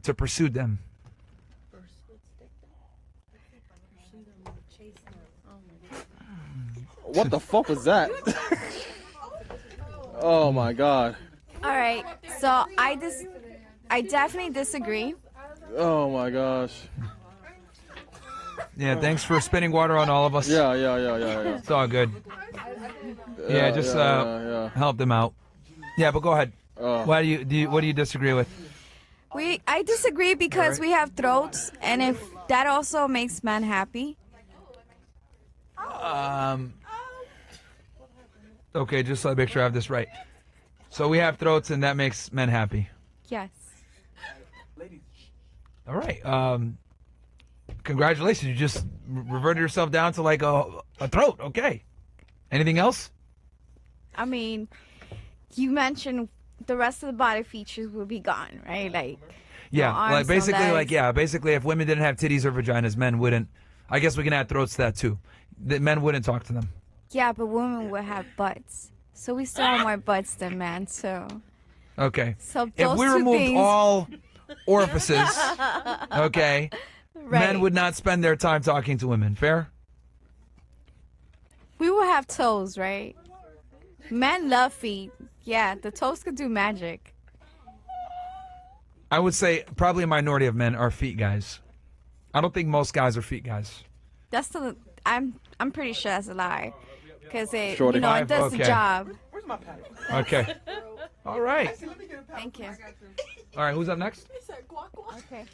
to pursue them? What the fuck was that? Oh my god. All right, so I definitely disagree. Oh my gosh. Yeah, thanks for spinning water on all of us. Yeah. It's all good. Yeah, just help them out. Yeah, but go ahead. What do you disagree with? I disagree because we have throats, and if that also makes men happy. Okay, just so I make sure I have this right. So we have throats, and that makes men happy. Yes. All right. Congratulations. You just reverted yourself down to like a throat. Okay. Anything else? I mean, you mentioned the rest of the body features will be gone, right? Like, yeah, no arms, like basically, no like legs. basically, if women didn't have titties or vaginas, men wouldn't. I guess we can add throats to that too. The men wouldn't talk to them. Yeah, but women will have butts, so we still have more butts than men. So. Okay. So If those we two removed things- all orifices, okay, Right. men would not spend their time talking to women. Fair? We will have toes, right? Men love feet. Yeah, the toes could do magic. I would say probably a minority of men are feet guys. I don't think most guys are feet guys. That's the. I'm pretty sure that's a lie, because it Shorty. it does the Okay. job. Okay. All right. Thank you. All right. Who's up next? Okay.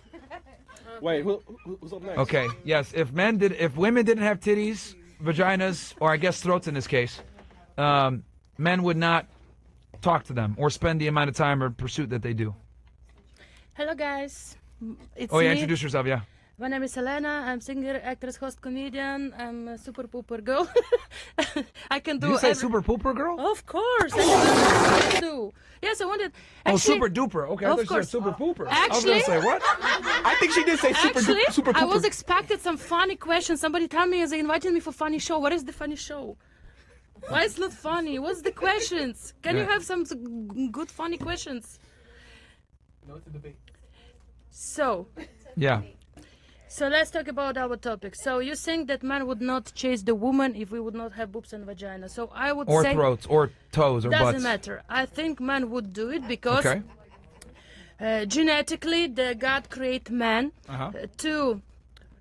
Wait, who's up next? Okay. Yes. If women didn't have titties, vaginas, or I guess throats in this case, men would not talk to them or spend the amount of time or pursuit that they do. Hello guys, it's Oh yeah, me. introduce yourself. Yeah. My name is Helena. I'm singer, actress, host, comedian. I'm a super pooper girl. I can do. Did you say every- super pooper girl? Of course, I can do what I can do. Yes, I wanted. Oh, Actually, super duper. Okay, I of thought you course. said super pooper. I was Actually, gonna say what? I think she did say super Actually, super I pooper. was expected some funny questions. Somebody tell me as they invited me for funny show. What is the funny show? Why it's not funny? What's the questions? Can you Yeah. have some good funny questions? No, it's a debate. So, Yeah. so let's talk about our topic. So you think that man would not chase the woman if we would not have boobs and vagina? So I would Or say throats, or toes, or doesn't butts. matter. I think man would do it because Okay. genetically the God create man Uh-huh. to.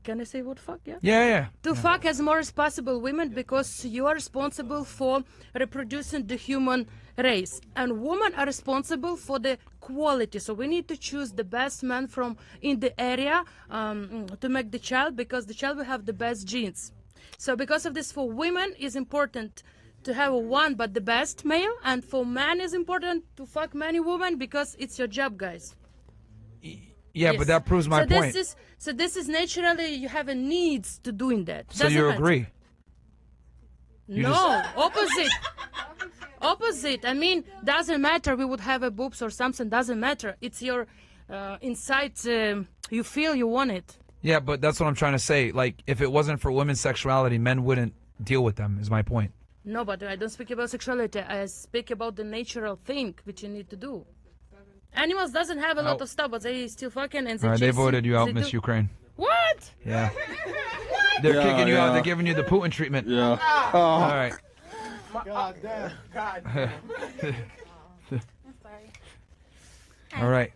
Can I say what fuck? Yeah. Yeah. To fuck as more as possible women because you are responsible for reproducing the human race, and women are responsible for the quality. So we need to choose the best man from in the area to make the child, because the child will have the best genes. So because of this, for women is important to have one but the best male, and for men is important to fuck many women because it's your job, guys. Yeah, Yes. but that proves my so point. This is naturally you have a needs to doing that. So Doesn't you matter. agree? You No, just- opposite. Opposite. I mean, doesn't matter. We would have a boobs or something. Doesn't matter. It's your inside. You feel you want it. Yeah, but that's what I'm trying to say. Like, if it wasn't for women's sexuality, men wouldn't deal with them, is my point. No, but I don't speak about sexuality. I speak about the natural thing which you need to do. Animals doesn't have a lot Oh. of stuff, but they still fucking and they All right, they chase voted you out, they Miss do- Ukraine. What? Yeah. They're Yeah, kicking you out. yeah. They're giving you the Putin treatment. Yeah. All right. God damn. God damn. All right.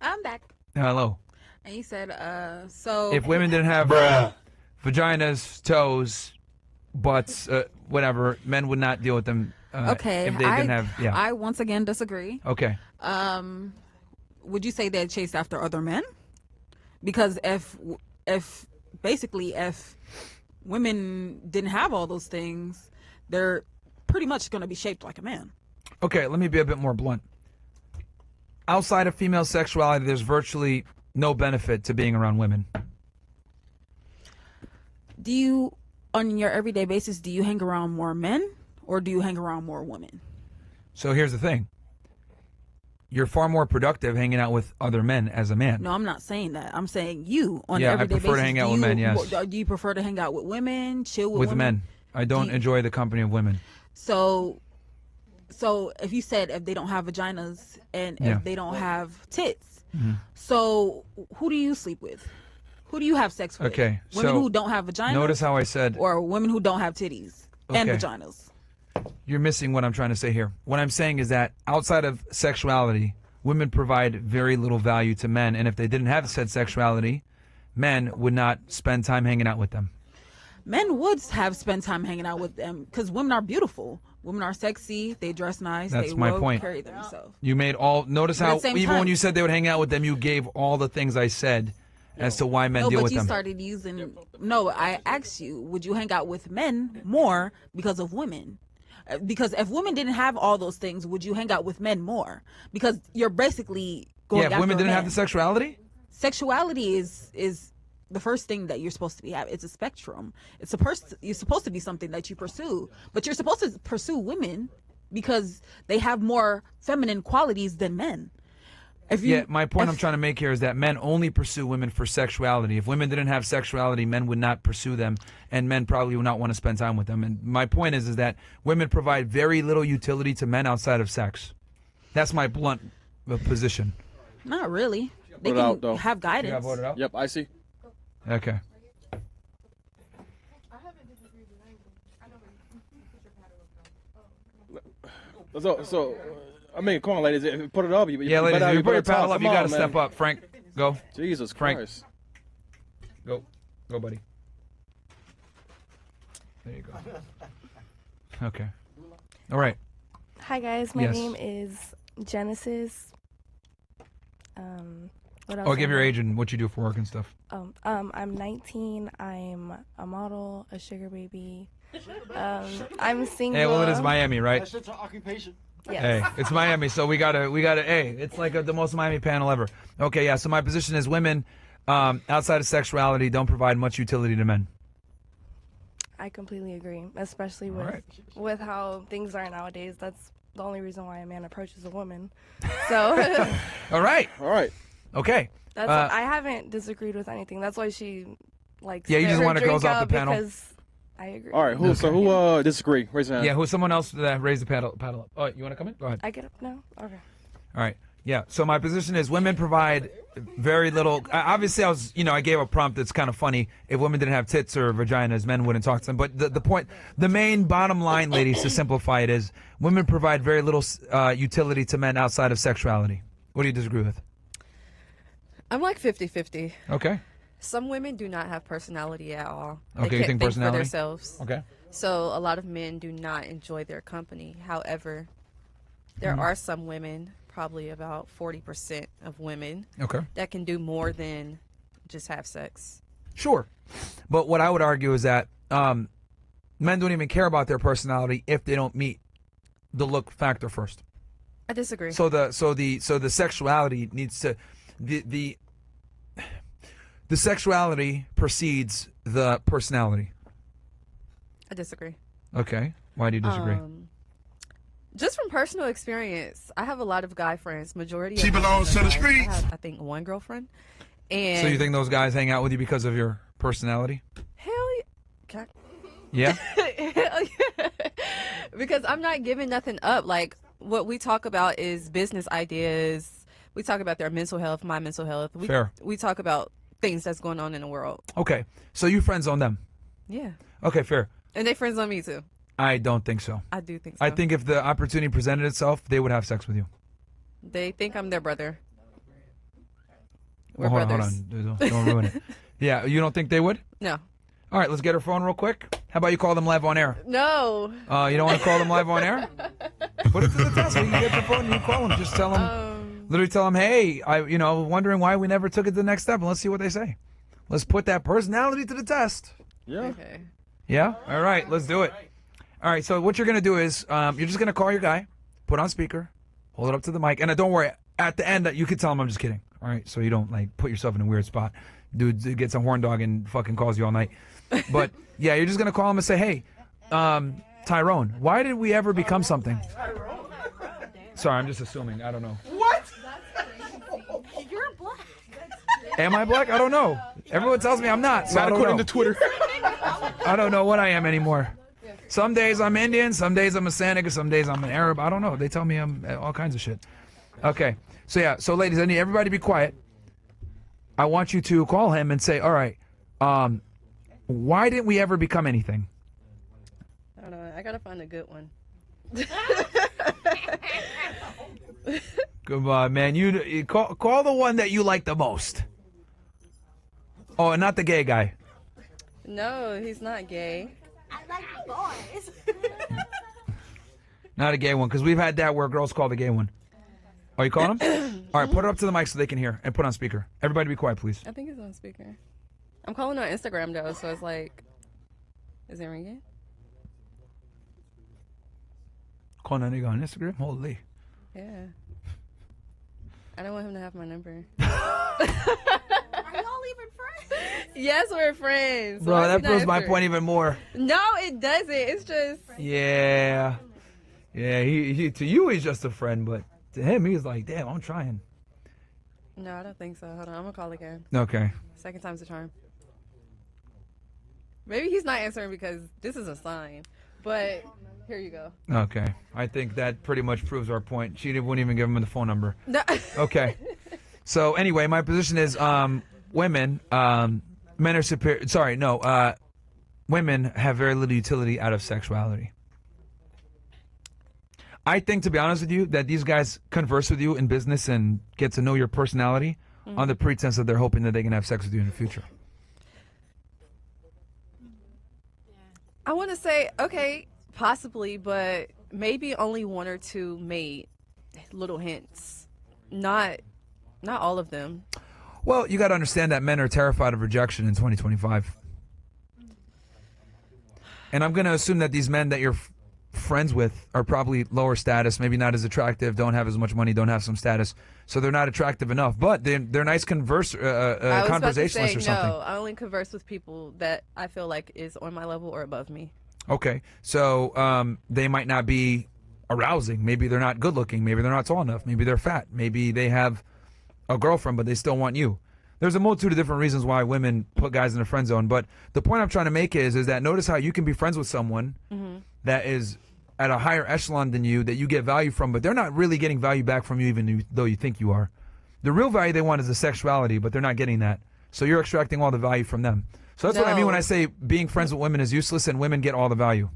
I'm back. Hello. And you said, so. If women didn't have vaginas, toes, butts, whatever, men would not deal with them. Okay. If they didn't have, yeah. I once again disagree. Okay. Would you say they chase after other men? Because if basically if women didn't have all those things, they're pretty much going to be shaped like a man. Okay, let me be a bit more blunt. Outside of female sexuality, there's virtually no benefit to being around women. Do you, on your everyday basis, do you hang around more men or do you hang around more women? So here's the thing. You're far more productive hanging out with other men as a man. No, I'm not saying that. I'm saying you on Yeah, I an everyday basis. prefer to hang out with men, yes. Do you prefer to hang out with women, chill with With women? men. I don't enjoy the company of women. So if you said if they don't have vaginas and Yeah. if they don't have tits, So who do you sleep with? Who do you have sex with? Okay, Women so who don't have vaginas? Notice how I said Or women who don't have titties and Okay. vaginas? you're missing what I'm trying to say here. What I'm saying is that outside of sexuality, women provide very little value to men, and if they didn't have said sexuality, men would not spend time hanging out with them. Men would have spent time hanging out with them because women are beautiful. Women are sexy. They dress nice. That's they my will point. carry themselves. You made all. Notice But at how the same even time- when you said they would hang out with them, you gave all the things I said as to why men No, deal but with you them. started using. No, I asked you, would you hang out with men more because of women? Because if women didn't have all those things, would you hang out with men more? Because you're basically going Yeah, if after women a didn't have man. the sexuality. Sexuality is the first thing that you're supposed to be have. It's a spectrum. You're supposed to be something that you pursue, but you're supposed to pursue women because they have more feminine qualities than men. If you, Yeah, my point if- I'm trying to make here is that men only pursue women for sexuality. If women didn't have sexuality, men would not pursue them, and men probably would not want to spend time with them. And my point is that women provide very little utility to men outside of sex. That's my blunt position. Not really. They Vote it can out, though. have You got guidance. voted out? Yep, I see. Okay. So, I mean, come on, ladies. Put it up. Yeah, ladies, if you put your paddle up, you got to man. step up. Frank, go. Jesus Frank. Christ. Go, buddy. There you go. Okay. All right. Hi guys, my Yes. name is Genesis. What else? Oh, give am your I? age and what you do for work and stuff. I'm 19. I'm a model, a sugar baby. I'm single. Hey, well, it is Miami, right? That's just an occupation. Yes. Hey, it's Miami, so we gotta. Hey, it's like the most Miami panel ever. Okay, yeah. So my position is women, outside of sexuality, don't provide much utility to men. I completely agree, especially with right. with how things are nowadays. That's the only reason why a man approaches a woman. So All right. All right. Okay. that's I haven't disagreed with anything. That's why she likes. Yeah, you just want wanted girls off the panel. because I agree. All right. Who disagree? Raise your hand. Yeah. Who's someone else that raised the paddle up? Oh, you want to come in? Go ahead. I get up now. Okay. All right. Yeah. So my position is women provide very little. Obviously, I gave a prompt that's kind of funny. If women didn't have tits or vaginas, men wouldn't talk to them. But the point, the main bottom line, ladies, to simplify it is women provide very little utility to men outside of sexuality. What do you disagree with? I'm like 50-50. Okay. Some women do not have personality at all. Okay, you they can't think think personality? for themselves. Okay. So a lot of men do not enjoy their company. However, there are some women, probably about 40% of women, Okay. that can do more than just have sex. Sure. But what I would argue is that men don't even care about their personality if they don't meet the look factor first. I disagree. So the sexuality needs to the sexuality precedes the personality. I disagree. Okay. Why do you disagree? Just from personal experience, I have a lot of guy friends. Majority She of them belongs are to the guys. streets. I have, I think, one girlfriend. And So you think those guys hang out with you because of your personality? hell yeah. Yeah. Hell yeah. Because I'm not giving nothing up. Like, what we talk about is business ideas. We talk about their mental health, my mental health. Fair. We talk about things that's going on in the world. Okay. So you friends on them. Yeah. Okay, fair. And they friends on me too. I don't think so. I do think so. I think if the opportunity presented itself, they would have sex with you. They think I'm their brother. We're Well, hold brothers. on. Don't ruin it. Yeah, you don't think they would? No. All right, let's get her phone real quick. How about you call them live on air? No. You don't want to call them live on air? Put it to the test. You can get your phone and you call them. Just tell them, literally tell them, hey, wondering why we never took it to the next step, and let's see what they say. Let's put that personality to the test. Yeah. Okay. Yeah? All right, let's do it. All right, so what you're going to do is you're just going to call your guy, put on speaker, hold it up to the mic, and don't worry, at the end, you can tell him I'm just kidding. All right, so you don't, put yourself in a weird spot. Dude gets a horn dog and fucking calls you all night. But, yeah, you're just going to call him and say, hey, Tyrone, why did we ever become something? Sorry, I'm just assuming. I don't know. What? You're black. Am I black? I don't know. Everyone tells me I'm not, so I Not don't according know. to Twitter. I don't know what I am anymore. Some days I'm Indian, some days I'm a Sanic, some days I'm an Arab. I don't know. They tell me I'm all kinds of shit. Okay. So yeah. So ladies, I need everybody to be quiet. I want you to call him and say, all right, why didn't we ever become anything? I don't know. I gotta find a good one. Come on, man. You call the one that you like the most. Oh, and not the gay guy. No, he's not gay. I like boys. Not a gay one, because we've had that where girls call the gay one. Oh, you calling him? All right, put it up to the mic so they can hear, and put on speaker. Everybody be quiet, please. I think he's on speaker. I'm calling on Instagram though, so it's like, is it ringing? Calling that nigga on Instagram? Holy. Yeah. I don't want him to have my number. Are y'all even friends? Yes, we're friends. Bro, Why that is he not proves my answering? point even more. No, it doesn't. It's just. Yeah. Yeah, he to you he's just a friend, but to him he's like, damn, I'm trying. No, I don't think so. Hold on, I'm gonna call again. Okay. Second time's the charm. Maybe he's not answering because this is a sign. But here you go. Okay. I think that pretty much proves our point. She wouldn't even give him the phone number. No. Okay. So anyway, my position is women, men are superior. Sorry, no. Women have very little utility out of sexuality. I think, to be honest with you, that these guys converse with you in business and get to know your personality on the pretense that they're hoping that they can have sex with you in the future. I want to say, okay, possibly, but maybe only one or two made little hints. Not all of them. Well, you got to understand that men are terrified of rejection in 2025. And I'm going to assume that these men that you're friends with are probably lower status, maybe not as attractive, don't have as much money, don't have some status, so they're not attractive enough. But they're nice conversationalists or something. No, I only converse with people that I feel like is on my level or above me. Okay, so they might not be arousing. Maybe they're not good looking. Maybe they're not tall enough. Maybe they're fat. Maybe they have a girlfriend, but they still want you. There's a multitude of different reasons why women put guys in the friend zone. But the point I'm trying to make is that notice how you can be friends with someone that is at a higher echelon than you, that you get value from, but they're not really getting value back from you, even though you think you are. The real value they want is the sexuality, but they're not getting that. So you're extracting all the value from them. So that's what I mean when I say being friends with women is useless and women get all the value.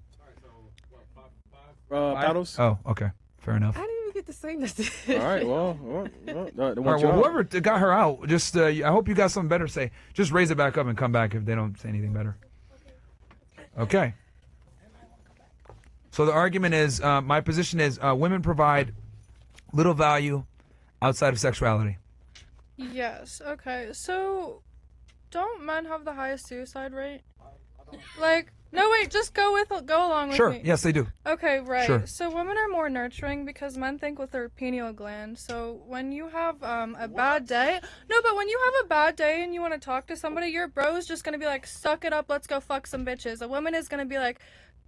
Paddles? Oh, okay. Fair enough. I didn't even get to say nothing. All right, well, All right, well, whoever got her out, just I hope you got something better to say. Just raise it back up and come back if they don't say anything better. Okay. So the argument is, my position is, women provide little value outside of sexuality. Yes, okay. So, don't men have the highest suicide rate? Like, no, wait, just go along with Sure. me. Yes, they do. Okay, right. Sure. So women are more nurturing because men think with their pineal gland. So when you have a bad day, when you have a bad day and you want to talk to somebody, your bro's just gonna be like, suck it up, let's go fuck some bitches. A woman is gonna be like,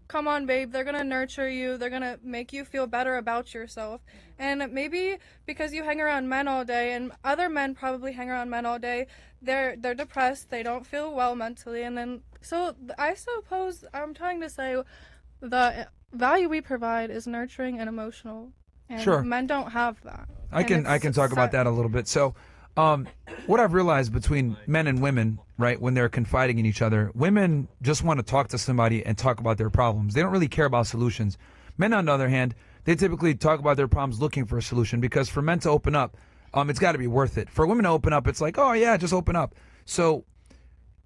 come on, babe. They're gonna nurture you. They're gonna make you feel better about yourself. And maybe because you hang around men all day, and other men probably hang around men all day, they're depressed. They don't feel well mentally, and then I suppose I'm trying to say the value we provide is nurturing and emotional, and Sure. men don't have that. I can talk about that a little bit. So, what I've realized between men and women, right, when they're confiding in each other, women just want to talk to somebody and talk about their problems. They don't really care about solutions. Men, on the other hand, they typically talk about their problems looking for a solution, because for men to open up, it's got to be worth it. For women to open up, it's like, oh yeah, just open up. So,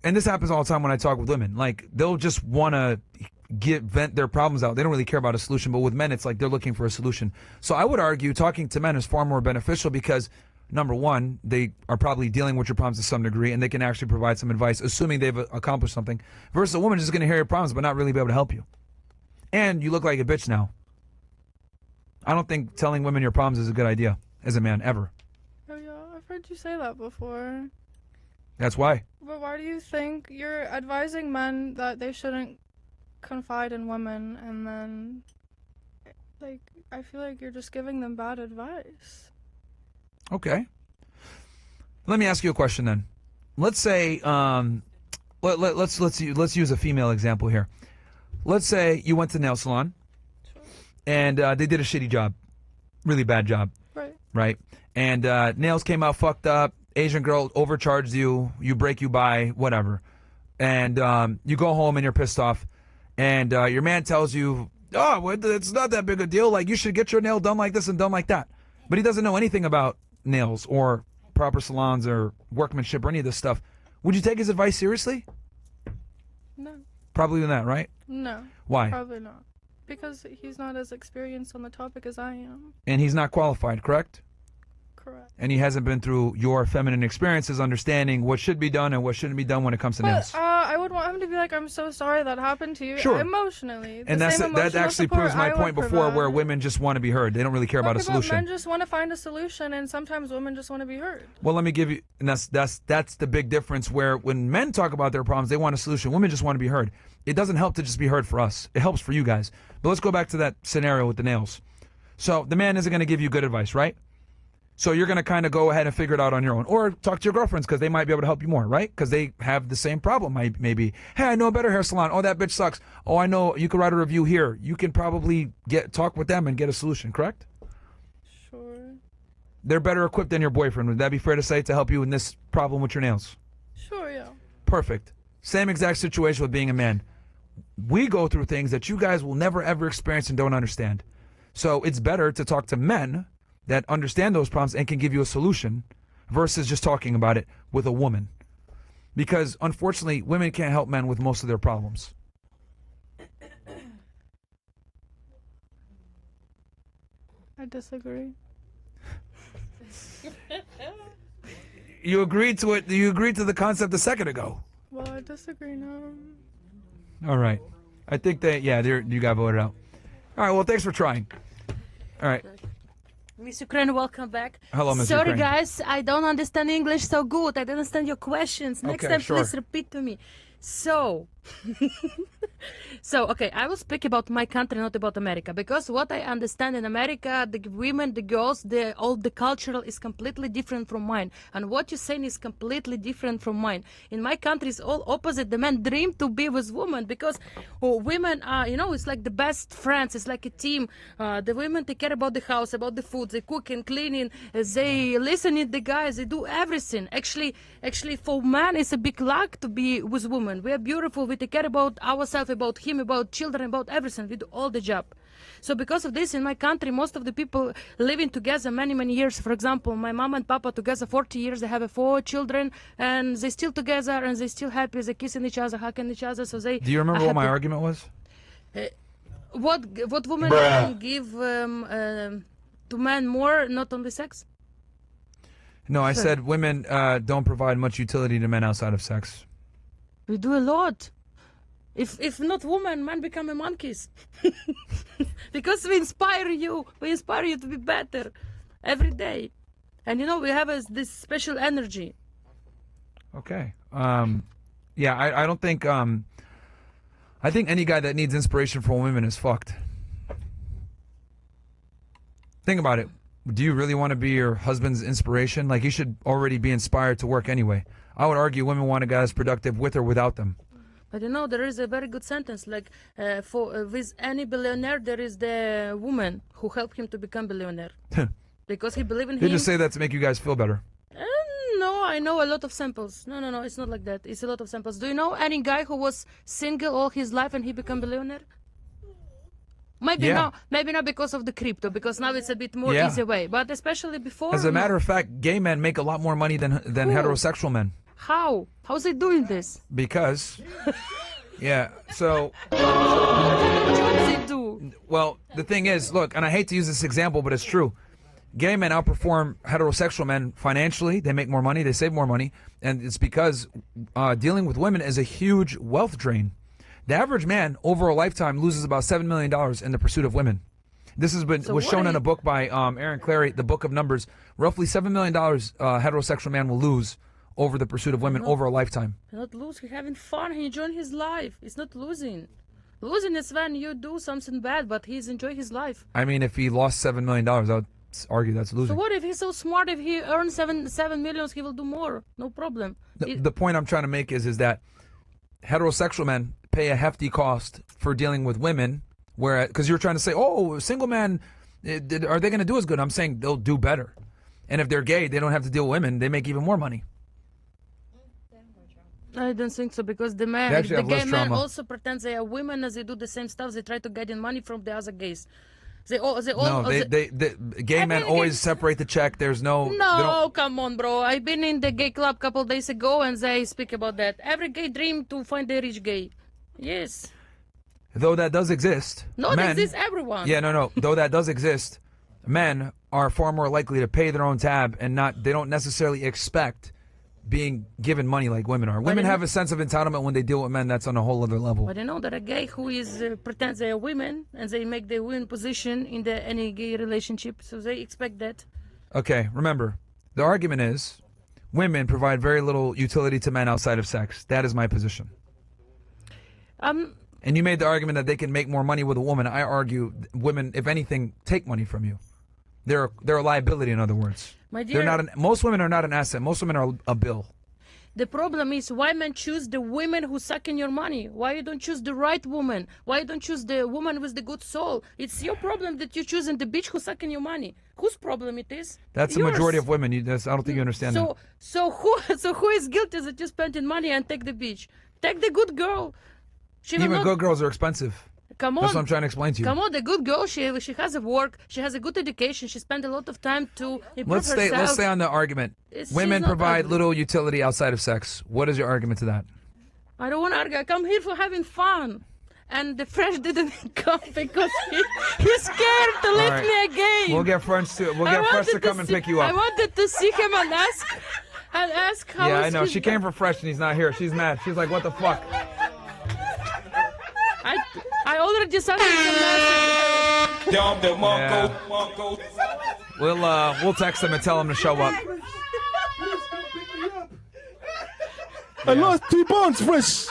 and this happens all the time when I talk with women. Like, they'll just want to vent their problems out. They don't really care about a solution. But with men, it's like they're looking for a solution. So I would argue talking to men is far more beneficial because, number one, they are probably dealing with your problems to some degree, and they can actually provide some advice, assuming they've accomplished something, versus a woman just going to hear your problems but not really be able to help you. And you look like a bitch now. I don't think telling women your problems is a good idea as a man, ever. Oh yeah, I've heard you say that before. That's why. But why do you think you're advising men that they shouldn't confide in women, and then, like, I feel like you're just giving them bad advice? Okay. Let me ask you a question then. Let's say, let's use a female example here. Let's say you went to the nail salon, and they did a shitty job, really bad job. Right. right? And nails came out fucked up. Asian girl overcharged you. You break you by whatever, and you go home and you're pissed off, and your man tells you, "Oh, well, it's not that big a deal. Like you should get your nail done like this and done like that," but he doesn't know anything about nails or proper salons or workmanship or any of this stuff. Would you take his advice seriously? No. Probably not, right? No. Why? Probably not. Because he's not as experienced on the topic as I am. And he's not qualified, correct? Correct. And he hasn't been through your feminine experiences, understanding what should be done and what shouldn't be done when it comes to nails. But I would want him to be like, I'm so sorry that happened to you. Sure. Emotionally. And that actually proves my point before, where women just want to be heard. They don't really care about a solution. But men just want to find a solution, and sometimes women just want to be heard. Well, let me give you, and that's the big difference. Where when men talk about their problems, they want a solution. Women just want to be heard. It doesn't help to just be heard for us. It helps for you guys. But let's go back to that scenario with the nails. So the man isn't going to give you good advice, right? So you're going to kind of go ahead and figure it out on your own. Or talk to your girlfriends because they might be able to help you more, right? Because they have the same problem. Maybe, hey, I know a better hair salon. Oh, that bitch sucks. Oh, I know, you can write a review here. You can probably talk with them and get a solution, correct? Sure. They're better equipped than your boyfriend. Would that be fair to say, to help you in this problem with your nails? Sure, yeah. Perfect. Same exact situation with being a man. We go through things that you guys will never ever experience and don't understand. So it's better to talk to men that understand those problems and can give you a solution versus just talking about it with a woman. Because unfortunately, women can't help men with most of their problems. I disagree. You agreed to it. You agreed to the concept a second ago. Well, I disagree now. All right. I think that, yeah, you got voted out. All right, well, thanks for trying. All right. Miss Ukraine, welcome back. Hello, Miss Sorry, Ukraine. guys, I don't understand English so good. I don't understand your questions. Next Okay, time, sure. please repeat to me. So, okay, I will speak about my country, not about America, because what I understand in America, the women, the girls, all the cultural is completely different from mine, and what you're saying is completely different from mine. In my country, it's all opposite. The men dream to be with women because women are, it's like the best friends. It's like a team. The women take care about the house, about the food, they cooking, cleaning, they listen to the guys, they do everything. Actually, for men, it's a big luck to be with women. We are beautiful. We take care about ourselves, about him, about children, about everything. We do all the job. So because of this, in my country, most of the people living together many, many years. For example, my mom and papa together 40 years. They have 4 children, and they still together, and they still happy. They kissing each other, hugging each other. So they. Do you remember what my argument was? What women can give to men more, not only sex? No, I said women don't provide much utility to men outside of sex. We do a lot. If not women, men become a monkeys. Because we inspire you. We inspire you to be better every day. And we have this special energy. Okay. Yeah, I don't think I think any guy that needs inspiration from women is fucked. Think about it. Do you really want to be your husband's inspiration? Like, you should already be inspired to work anyway. I would argue women want a guy that's productive with or without them. But there is a very good sentence, like with any billionaire, there is the woman who helped him to become billionaire. Because he believed in him. They just say that to make you guys feel better. No, I know a lot of samples. No, it's not like that. It's a lot of samples. Do you know any guy who was single all his life and he became billionaire? Maybe not because of the crypto, because now it's a bit more easy way. But especially before. As a matter of fact, gay men make a lot more money than heterosexual men. How? How's they doing this? Because, yeah, so. What do they do? Well, the thing is, look, and I hate to use this example, but it's true. Gay men outperform heterosexual men financially. They make more money. They save more money. And it's because dealing with women is a huge wealth drain. The average man over a lifetime loses about $7 million in the pursuit of women. This was shown in a book by Aaron Clary, The Book of Numbers. Roughly $7 million heterosexual man will lose over the pursuit of women over a lifetime. Not lose. He's having fun. He enjoying his life. It's not losing. Losing is when you do something bad, but he's enjoying his life. I mean, if he lost $7 million, I would argue that's losing. So what if he's so smart? If he earns seven millions, he will do more. No problem. The point I'm trying to make is that heterosexual men pay a hefty cost for dealing with women, because you're trying to say, oh, single man Are they going to do as good? I'm saying they'll do better. And if they're gay, they don't have to deal with women. They make even more money. I don't think so because the They actually have gay less men trauma. also pretend they are women as they do the same stuff. They try to get in money from the other gays. No, gay men always separate the check. There's no. No, come on, bro. I've been in the gay club a couple days ago and they speak about that. Every gay dream to find a rich gay. Yes. Though that does exist. No, men, that exists everyone. Yeah, no. Though that does exist, men are far more likely to pay their own tab and they don't necessarily expect being given money like women are. Women have a sense of entitlement when they deal with men. That's on a whole other level. But I know that a gay who is pretends they are women and they make the women position in any gay relationship, so they expect that. Okay, remember, the argument is women provide very little utility to men outside of sex. That is my position. And you made the argument that they can make more money with a woman. I argue women, if anything, take money from you. They're a liability, in other words. My dear, most women are not an asset. Most women are a bill. the problem is why men choose the women who suck in your money? Why you don't choose the right woman? Why you don't choose the woman with the good soul? It's your problem that you choosing the bitch who suck in your money. Whose problem it is? That's Yours. the majority of women. I don't think you understand that. So who is guilty that you spent in money and take the bitch? Take the good girl. Even good girls are expensive. Come on. That's what I'm trying to explain to you. Come on, the good girl, she has a work, she has a good education, she spent a lot of time to improve herself. Let's stay on the argument. Women provide little utility outside of sex. What is your argument to that? I don't want to argue. I come here for having fun. And the fresh didn't come because he's scared to let me again. We'll get friends to come and pick you up. I wanted to see him and ask how. Yeah, I know. She came for fresh and he's not here. She's mad. She's like, what the fuck? I already sent him the message. Yeah. We'll text him and tell him to show up. I lost 3 pounds, fresh.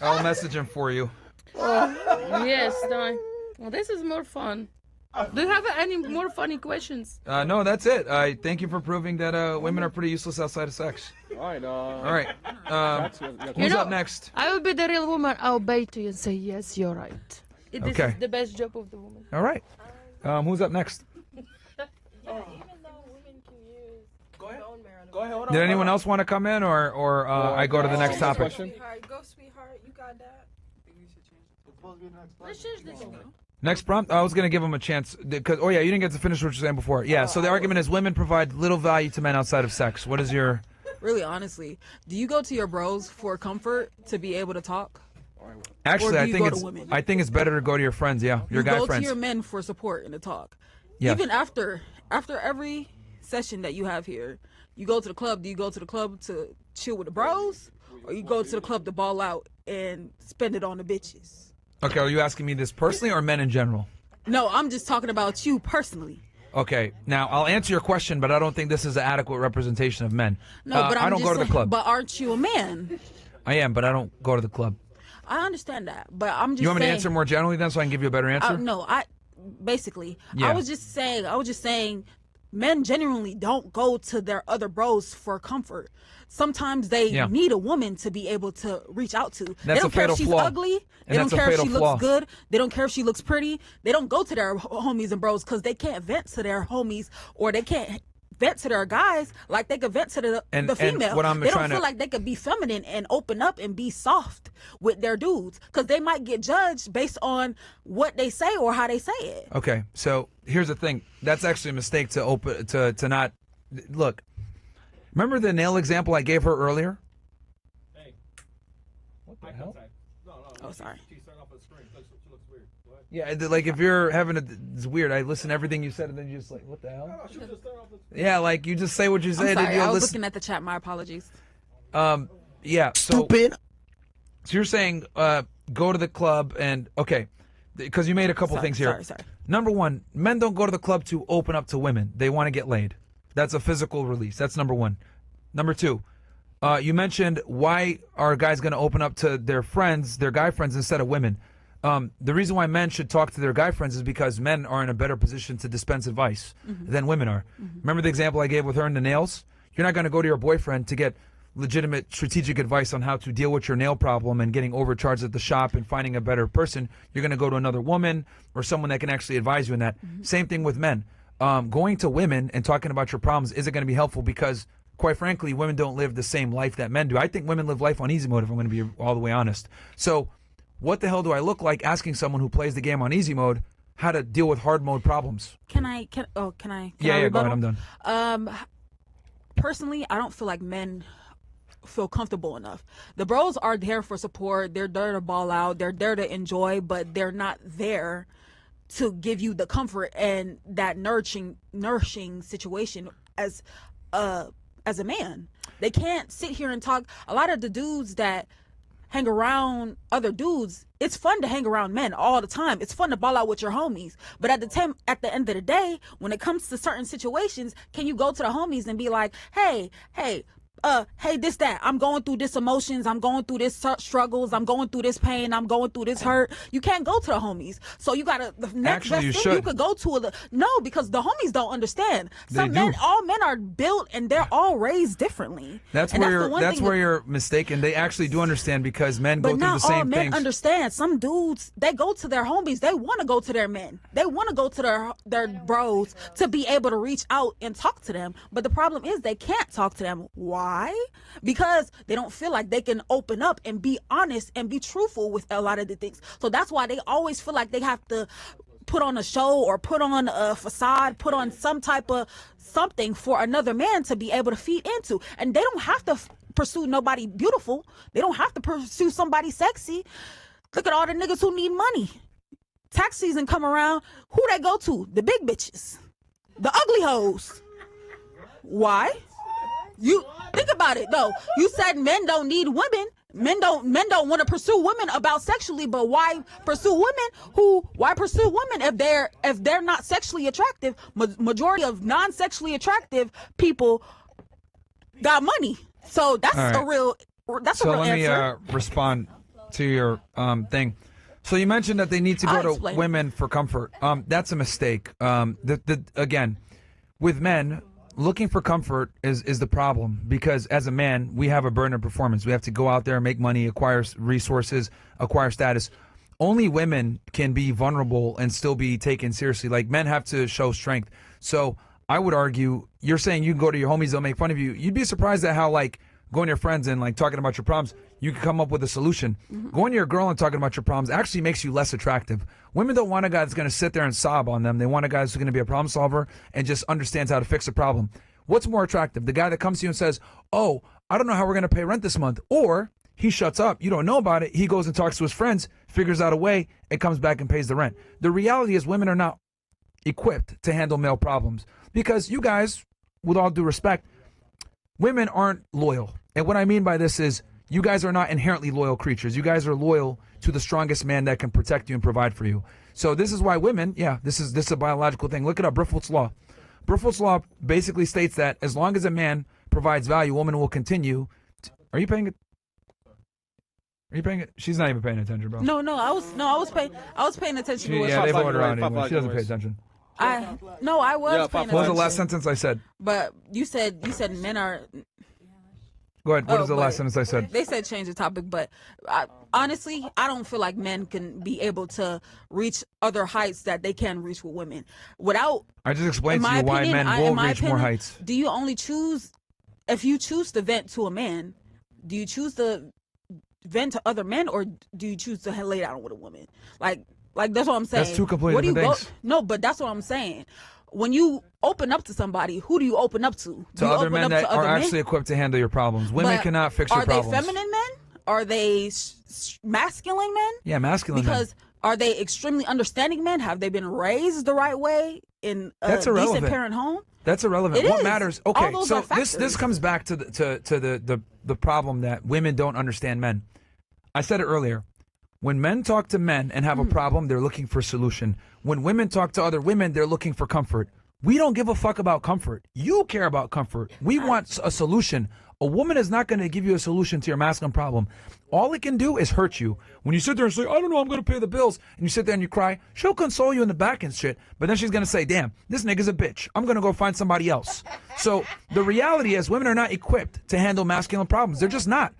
I'll message him for you. Yes, Don. Well, this is more fun. Do you have any more funny questions? No, that's it. I thank you for proving that women are pretty useless outside of sex. All right. Who's up next? I will be the real woman. I'll obey to you and say, yes, you're right. This is the best job of the woman. All right. Who's up next? Go ahead, hold on. Did anyone else want to come in, or I go to the next topic? Go, sweetheart. You got that. Let's change this. Next prompt, I was going to give him a chance because you didn't get to finish what you were saying before. Yeah, so the argument is women provide little value to men outside of sex. What is your... Really, honestly, do you go to your bros for comfort to be able to talk? Actually, I think it's better to go to your friends, your guy go friends. to your men for support and to talk. Yeah. Even after every session that you have here, you go to the club. Do you go to the club to chill with the bros? Or you go to the club to ball out and spend it on the bitches? Okay, are you asking me this personally or men in general? No, I'm just talking about you personally. Okay, now I'll answer your question, but I don't think this is an adequate representation of men. No, but I don't go to the club. But aren't you a man? I am, but I don't go to the club. I understand that, but I'm just. You want me to answer more generally then, so I can give you a better answer? No, basically, I was just saying, men genuinely don't go to their other bros for comfort. Sometimes they need a woman to be able to reach out to. They don't care if she's ugly. They don't care if she looks good. They don't care if she looks pretty. They don't go to their homies and bros because they can't vent to their homies or they can't vent to their guys like they could vent to the female. They don't feel like they could be feminine and open up and be soft with their dudes because they might get judged based on what they say or how they say it. Okay, so here's the thing. That's actually a mistake to not look. Remember the nail example I gave her earlier? Hey. What the hell? Oh, sorry. Yeah, like if you're having it's weird. I listen to everything you said and then you're just like, what the hell? Yeah, like you just say what you said. I'm sorry, and I was looking at the chat. My apologies. Yeah. Stupid. So you're saying go to the club and because you made a couple things here. Sorry. Number one, men don't go to the club to open up to women. They want to get laid. That's a physical release. That's number one. Number two, you mentioned why are guys going to open up to their friends, their guy friends, instead of women. The reason why men should talk to their guy friends is because men are in a better position to dispense advice than women are. Remember the example I gave with her and the nails? You're not going to go to your boyfriend to get legitimate strategic advice on how to deal with your nail problem and getting overcharged at the shop and finding a better person, you're going to go to another woman or someone that can actually advise you in that. Same thing with men. Going to women and talking about your problems isn't going to be helpful because, quite frankly, women don't live the same life that men do. I think women live life on easy mode, if I'm going to be all the way honest. So what the hell do I look like asking someone who plays the game on easy mode how to deal with hard mode problems? Can I Yeah, go ahead, I'm done. Personally, I don't feel like men feel comfortable enough. The bros are there for support. They're there to ball out. They're there to enjoy, but they're not there to give you the comfort and that nourishing situation as a man. They can't sit here and talk. A lot of the dudes that hang around other dudes, it's fun to hang around men all the time. It's fun to ball out with your homies. But at the end of the day, when it comes to certain situations, can you go to the homies and be like, hey, this, that, I'm going through this emotions, I'm going through this struggles, I'm going through this pain, I'm going through this hurt. You can't go to the homies. So you gotta, the next Actually, best you thing you should. could go to, no, because the homies don't understand. They do. All men are built and they're all raised differently. That's And where the one thing you're mistaken. They actually do understand because men go but through the not all same men things. understand. Some dudes, they go to their homies. They want to go to their men. They want to go to their bros to be able to reach out and talk to them. But the problem is they can't talk to them. Why? Because they don't feel like they can open up and be honest and be truthful with a lot of the things. So that's why they always feel like they have to put on a show or put on a facade, put on some type of something for another man to be able to feed into. And they don't have to pursue nobody beautiful. They don't have to pursue somebody sexy. Look at all the niggas who need money. Tax season come around, who they go to? The big bitches, the ugly hoes. Why? You think about it though. You said men don't need women. Men don't want to pursue women about sexually, but why pursue women if they're not sexually attractive? Majority of non-sexually attractive people got money. So that's All right. a real So let answer. me respond to your thing. So you mentioned that they need to go I'll to explain. women for comfort. That's a mistake. Again, with men, looking for comfort is the problem because as a man, we have a burden of performance. We have to go out there, make money, acquire resources, acquire status. Only women can be vulnerable and still be taken seriously. Like men have to show strength. So I would argue, you're saying you can go to your homies, they'll make fun of you. You'd be surprised at how like going to your friends and like talking about your problems, you can come up with a solution. Going to your girl and talking about your problems actually makes you less attractive. Women don't want a guy that's going to sit there and sob on them. They want a guy who's going to be a problem solver and just understands how to fix a problem. What's more attractive? The guy that comes to you and says, oh, I don't know how we're going to pay rent this month. Or he shuts up. You don't know about it. He goes and talks to his friends, figures out a way, and comes back and pays the rent. The reality is women are not equipped to handle male problems because you guys, with all due respect, women aren't loyal. And what I mean by this is you guys are not inherently loyal creatures. You guys are loyal to the strongest man that can protect you and provide for you. So this is why women, this is a biological thing. Look it up, Brifold's Law. Brifold's Law basically states that as long as a man provides value, woman will continue. Are you paying it? Are you paying it? She's not even paying attention, bro. I was paying attention to what Yeah, they Five voted her out five anyway. five She doesn't pay hours. attention. I was Yeah, paying five- What was the attention. last sentence I said? But you said men are. Go ahead. What is the last but sentence I said? They said change the topic, but honestly, I don't feel like men can be able to reach other heights that they can reach with women. Without, I just in explained to my you why opinion, men will in my reach more opinion, heights. do you only choose if you choose to vent to a man? Do you choose to vent to other men, or do you choose to lay down with a woman? Like that's what I'm saying. That's two completely What do you different go? things. No, but that's what I'm saying. When you open up to somebody, who do you open up to? To Do you other open men up that to are other men? actually equipped to handle your problems. Women But cannot fix your are problems. they feminine men? Are they masculine men? Yeah, masculine men. Because are they extremely understanding men? Have they been raised the right way in a That's decent irrelevant. parent home? That's irrelevant. It What is. matters? All Okay, those so are this factors. comes back to the problem that women don't understand men. I said it earlier. When men talk to men and have a problem, they're looking for a solution. When women talk to other women, they're looking for comfort. We don't give a fuck about comfort. You care about comfort. We want a solution. A woman is not going to give you a solution to your masculine problem. All it can do is hurt you. When you sit there and say, I don't know, I'm going to pay the bills, and you sit there and you cry, she'll console you in the back and shit, but then she's going to say, damn, this nigga's a bitch. I'm going to go find somebody else. So the reality is women are not equipped to handle masculine problems. They're just not.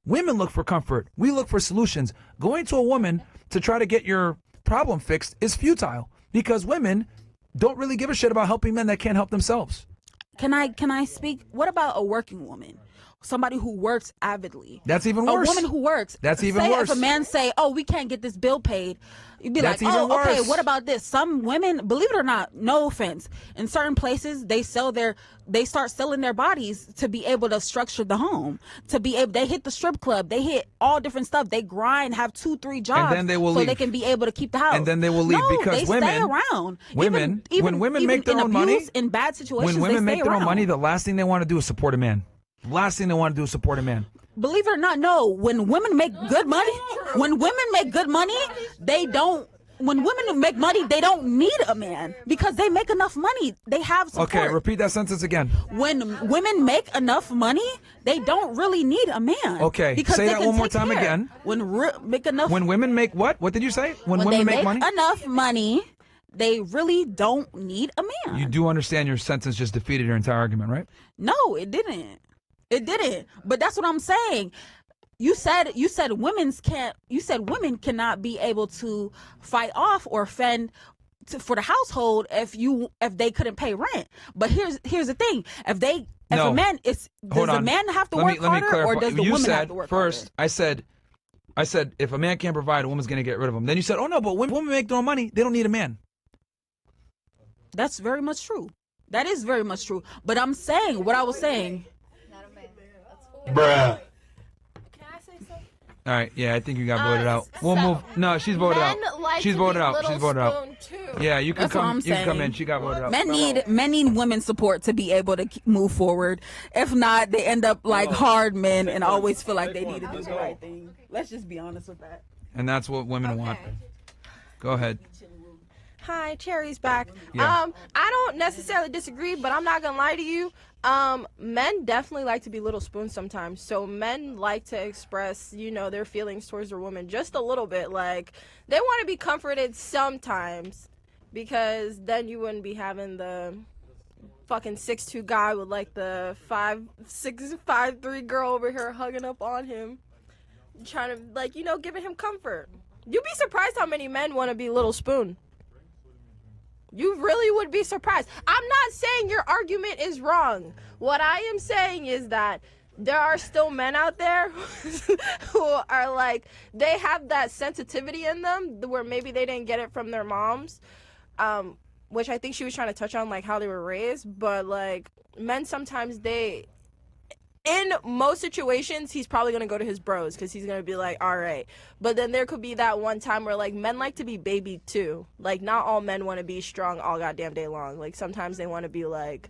Women look for comfort. We look for solutions. Going to a woman to try to get your problem fixed is futile because women don't really give a shit about helping men that can't help themselves. Can I speak? What about a working woman? Somebody who works avidly. That's even worse. A woman who works. That's even say worse. If a man say, "Oh, we can't get this bill paid," you'd be That's like, even "Oh, okay. worse. What about this?" Some women, believe it or not, no offense, in certain places they start selling their bodies to be able to structure the home. They hit the strip club. They hit all different stuff. They grind, have 2-3 jobs, then they will so leave. they can be able to keep the house. And then they will leave no, because they women stay around. When women make their in own money, abuse, in bad situations, when women they make stay their own around. money, the last thing they want to do is support a man. Last thing they want to do is support a man. Believe it or not, no. When women make good money, they don't. When women make money, they don't need a man because they make enough money. They have support. Okay, repeat that sentence again. When women make enough money, they don't really need a man. Okay, because say they that can one more take time care. again. Make enough. When women make what? What did you say? When they women make money? enough money, they really don't need a man. You do understand your sentence just defeated your entire argument, right? No, it didn't. It didn't. But that's what I'm saying. You said women cannot be able to fight off or fend for the household if they couldn't pay rent. But here's the thing: if No. a man does the man have to work harder or does the you woman said, have to work first, harder? I said if a man can't provide, a woman's going to get rid of him. Then you said, oh no, but when women make their own money, they don't need a man. That's very much true. That is very much true. But I'm saying what I was saying. Bruh. All right, yeah, I think you got voted out. We'll move. No, she's voted out. She's voted out. She's voted out. Yeah, you can That's what come. I'm You can come saying. in. She got voted out. Men need women's support to be able to move forward. If not, they end up like hard men and always feel like they need to do the right thing. Let's just be honest with that. And that's what women want. Go ahead. Hi, Cherry's back. Yeah. I don't necessarily disagree, but I'm not gonna lie to you. Men definitely like to be little spoons sometimes. So men like to express, their feelings towards their woman just a little bit. Like they want to be comforted sometimes, because then you wouldn't be having the fucking 6'2" guy with like the 5'6", 5'3" girl over here hugging up on him, trying to giving him comfort. You'd be surprised how many men want to be little spoon. You really would be surprised. I'm not saying your argument is wrong. What I am saying is that there are still men out there who are like, they have that sensitivity in them where maybe they didn't get it from their moms, which I think she was trying to touch on, like how they were raised. But like men sometimes in most situations, he's probably going to go to his bros because he's going to be like, all right. But then there could be that one time where, like, men like to be babied, too. Like, not all men want to be strong all goddamn day long. Like, sometimes they want to be, like,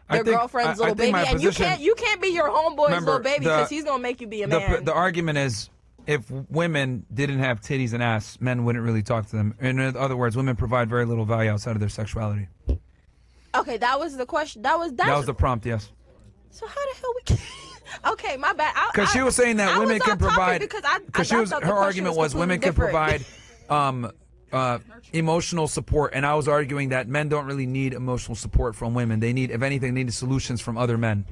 their girlfriend's little baby. And you can't be your homeboy's little baby because he's going to make you be a man. The argument is, if women didn't have titties and ass, men wouldn't really talk to them. In other words, women provide very little value outside of their sexuality. Okay, that was the question. That was the prompt, yes. So how the hell we okay, my bad. Because she was saying that women can provide. Because her argument was women can provide emotional support, and I was arguing that men don't really need emotional support from women. They need, if anything, they need solutions from other men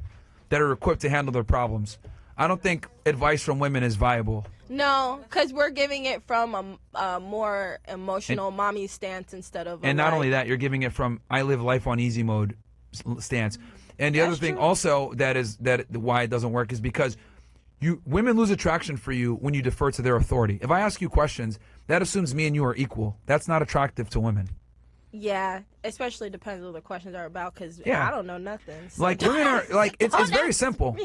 that are equipped to handle their problems. I don't think advice from women is viable. No, because we're giving it from a more emotional mommy stance instead of. And not only that, you're giving it from I live life on easy mode stance. And the other thing also that why it doesn't work is because women lose attraction for you when you defer to their authority. If I ask you questions, that assumes me and you are equal. That's not attractive to women. Yeah, especially depends on what the questions are about, because I don't know nothing. So. Like women are like it's very simple.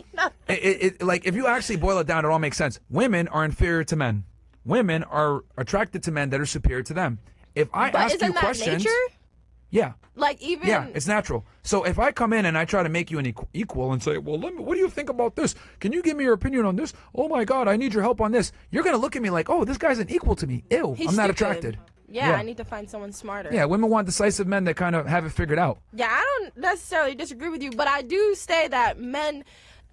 Like if you actually boil it down, it all makes sense. Women are inferior to men. Women are attracted to men that are superior to them. If I ask you questions, nature? Yeah. Like even yeah, it's natural. So if I come in and I try to make you an equal and say, well, what do you think about this? Can you give me your opinion on this? Oh my God, I need your help on this. You're gonna look at me like, oh, this guy's an equal to me. Ew, I'm not attracted. Yeah, Yeah. I need to find someone smarter. Yeah, women want decisive men that kind of have it figured out. Yeah, I don't necessarily disagree with you, but I do say that men.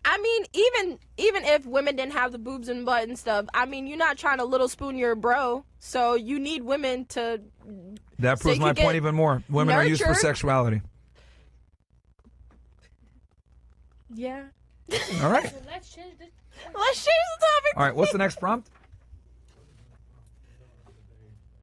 I mean, even if women didn't have the boobs and butt and stuff, I mean, you're not trying to little spoon your bro, so you need women to. That so proves you my can point get even more. Women are used for nurtured. sexuality. Yeah. All right. Let's change the topic. All right, what's the next prompt?